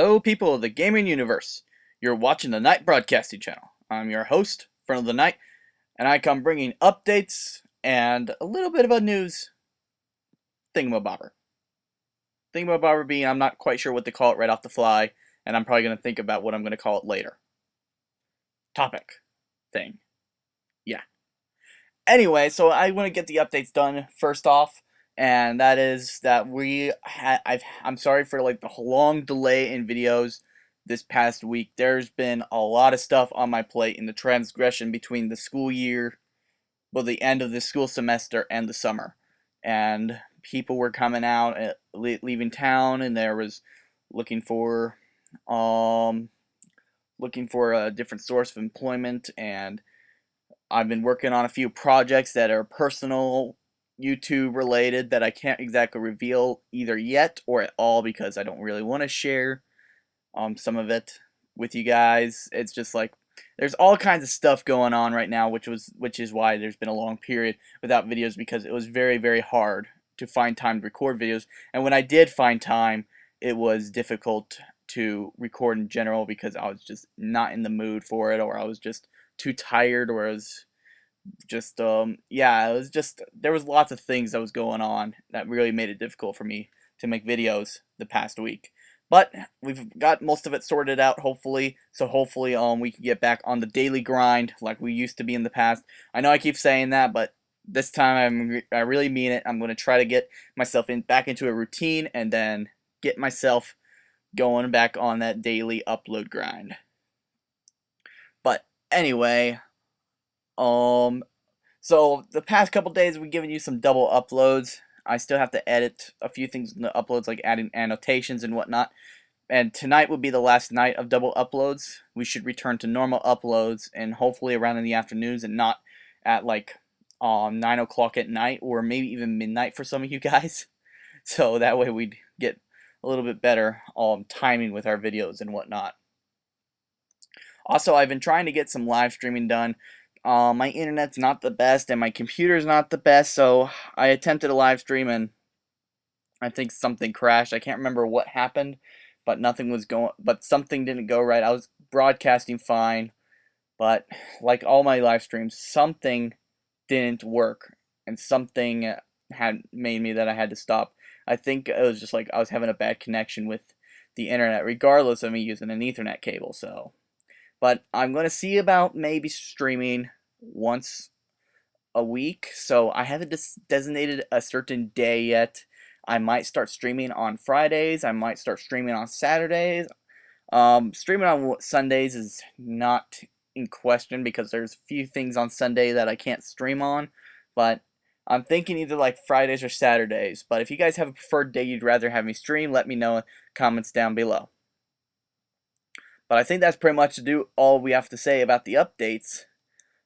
Hello, people of the gaming universe. You're watching the Night Broadcasting Channel. I'm your host, Friend of the Night, and I come bringing updates and a little bit of a news thingamabobber. Thingamabobber being I'm not quite sure what to call it right off the fly, and I'm probably going to think about what I'm going to call it later. Topic. Thing. Yeah. Anyway, so I want to get the updates done first off, and that is that I'm sorry for like the long delay in videos this past week. There's been a lot of stuff on my plate in the transgression between the school year, well, the end of the school semester and the summer, and people were coming out, leaving town, and there was looking for, um, looking for a different source of employment, and I've been working on a few projects that are personal YouTube related that I can't exactly reveal either yet or at all because I don't really want to share some of it with you guys. It's just like there's all kinds of stuff going on right now, which is why there's been a long period without videos, because it was very hard to find time to record videos, and when I did find time, it was difficult to record in general because I was just not in the mood for it, or I was just too tired, or I was just yeah, it was just there was lots of things that was going on that really made it difficult for me to make videos the past week. But we've got most of it sorted out, hopefully. So hopefully we can get back on the daily grind like we used to be in the past. I know I keep saying that, but this time I really mean it. I'm going to try to get myself back into a routine and then get myself going back on that daily upload grind. But anyway, so the past couple days we've given you some double uploads. I still have to edit a few things in the uploads, like adding annotations and whatnot. And tonight will be the last night of double uploads. We should return to normal uploads, and hopefully around in the afternoons and not at like 9 o'clock at night, or maybe even midnight for some of you guys. So that way we'd get a little bit better timing with our videos and whatnot. Also, I've been trying to get some live streaming done. My internet's not the best and my computer's not the best, so I attempted a live stream and I think something crashed. I can't remember what happened, but something didn't go right. I was broadcasting fine, but like all my live streams, something didn't work and something had made me that I had to stop. I think it was just like I was having a bad connection with the internet, regardless of me using an Ethernet cable, so. But I'm going to see about maybe streaming once a week. So I haven't designated a certain day yet. I might start streaming on Fridays. I might start streaming on Saturdays. Streaming on Sundays is not in question because there's a few things on Sunday that I can't stream on. But I'm thinking either like Fridays or Saturdays. But if you guys have a preferred day you'd rather have me stream, let me know in the comments down below. But I think that's pretty much all we have to say about the updates.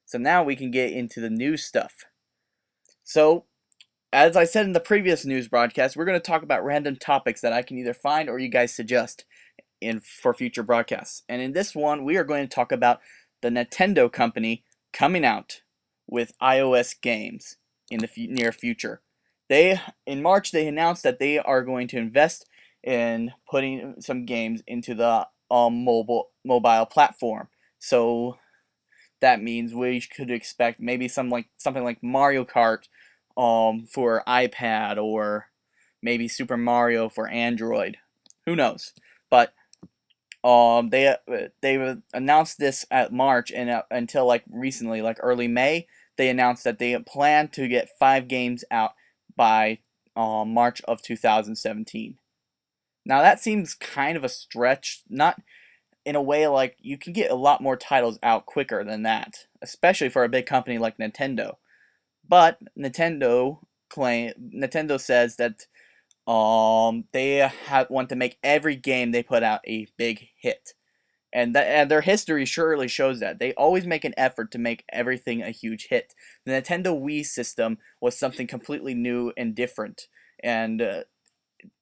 So now we can get into the news stuff. So, as I said in the previous news broadcast, we're going to talk about random topics that I can either find or you guys suggest for future broadcasts. And in this one, we are going to talk about the Nintendo company coming out with iOS games in the near future. In March, they announced that they are going to invest in putting some games into the mobile platform. So that means we could expect maybe something like Mario Kart for iPad, or maybe Super Mario for Android. Who knows? But they announced this at March, and until like recently, like early May, they announced that they plan to get 5 games out by March of 2017. Now that seems kind of a stretch, not in a way like you can get a lot more titles out quicker than that, especially for a big company like Nintendo. But Nintendo says that they want to make every game they put out a big hit. And their history surely shows that. They always make an effort to make everything a huge hit. The Nintendo Wii system was something completely new and different. And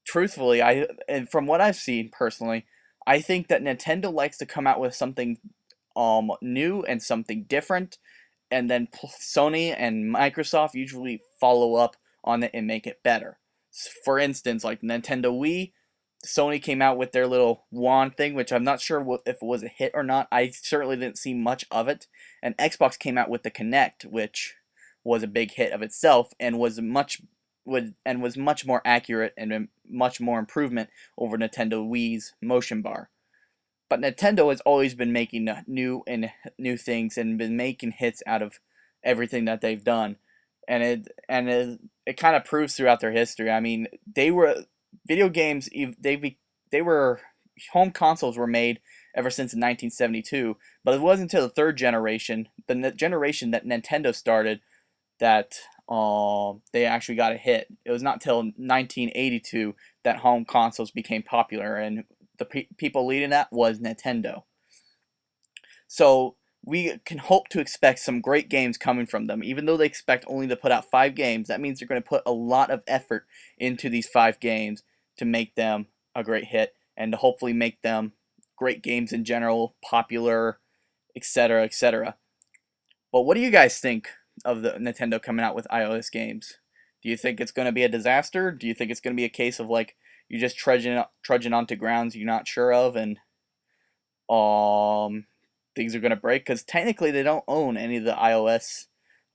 truthfully, and from what I've seen personally, I think that Nintendo likes to come out with something new and something different, and then Sony and Microsoft usually follow up on it and make it better. For instance, like Nintendo Wii, Sony came out with their little wand thing, which I'm not sure if it was a hit or not. I certainly didn't see much of it. And Xbox came out with the Kinect, which was a big hit of itself and was much more accurate and much more improvement over Nintendo Wii's motion bar. But Nintendo has always been making new things and been making hits out of everything that they've done, and it kind of proves throughout their history. I mean, they were video games. They were home consoles were made ever since 1972, but it wasn't until the third generation, the generation that Nintendo started, that they actually got a hit. It was not till 1982 that home consoles became popular, and the people leading that was Nintendo. So we can hope to expect some great games coming from them. Even though they expect only to put out 5 games, that means they're going to put a lot of effort into these 5 games to make them a great hit and to hopefully make them great games in general, popular, etc., etc. But what do you guys think of the Nintendo coming out with iOS games? Do you think it's going to be a disaster? Do you think it's going to be a case of like you're just trudging onto grounds you're not sure of, and things are going to break? Because technically they don't own any of the iOS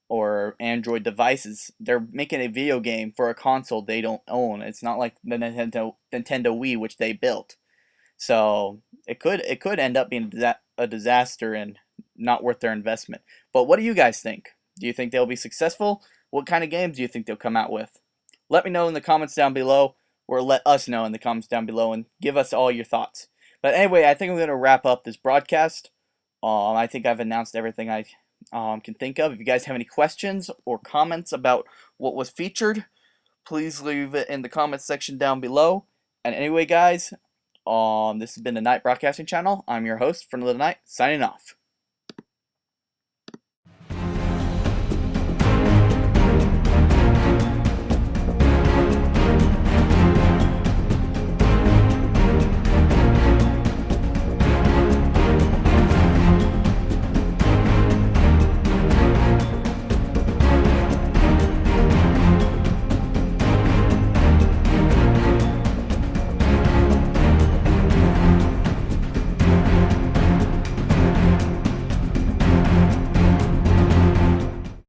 or Android devices. They're making a video game for a console they don't own. It's not like the Nintendo Wii, which they built. So it could end up being a disaster and not worth their investment. But what do you guys think? Do you think they'll be successful? What kind of games do you think they'll come out with? Let me know in the comments down below, or let us know in the comments down below, and give us all your thoughts. But anyway, I think I'm going to wrap up this broadcast. I think I've announced everything I can think of. If you guys have any questions or comments about what was featured, please leave it in the comments section down below. And anyway, guys, this has been the Night Broadcasting Channel. I'm your host, Friend of the Night, signing off.